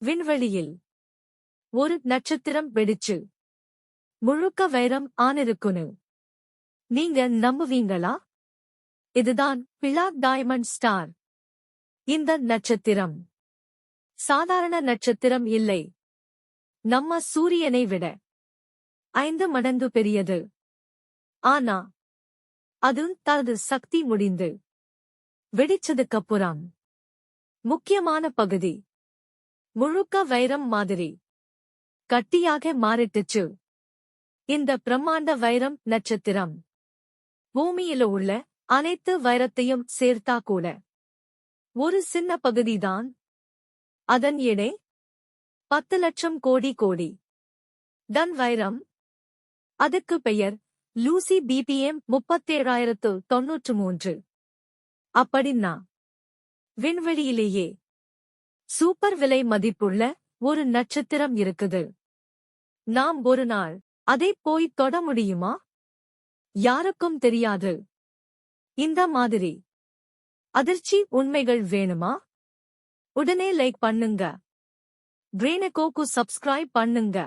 விண்வெளியில் ஒரு நட்சத்திரம் வெடிச்சு முழுக்க வைரம் ஆனிருக்குன்னு நீங்க நம்புவீங்களா? இதுதான் பிளாக் டைமண்ட் ஸ்டார். இந்த நட்சத்திரம் சாதாரண நட்சத்திரம் இல்லை. நம்ம சூரியனை விட 5 மடங்கு பெரியது. ஆனா அது தனது சக்தி முடிந்து வெடிச்சதுக்கப்புறம் முக்கியமான பகுதி முழுக்க வைரம் மாதிரி கட்டியாக மாறிட்டுச்சு. இந்த பிரம்மாண்ட வைரம் நட்சத்திரம் பூமியில உள்ள அனைத்து வைரத்தையும் சேர்த்தா கூட ஒரு சின்ன பகுதிதான். அதன் எடை 10 லட்சம் கோடி டன் வைரம். அதுக்கு பெயர் லூசி BPM 37,093. அப்படின்னா விண்வெளியிலேயே சூப்பர் விலை மதிப்புள்ள ஒரு நட்சத்திரம் இருக்குது. நாம் ஒரு நாள் அதை போய் தொட முடியுமா? யாருக்கும் தெரியாது. இந்த மாதிரி அதிர்ச்சி உண்மைகள் வேணுமா? உடனே லைக் பண்ணுங்க. பிரெயினுக்கு சப்ஸ்கிரைப் பண்ணுங்க.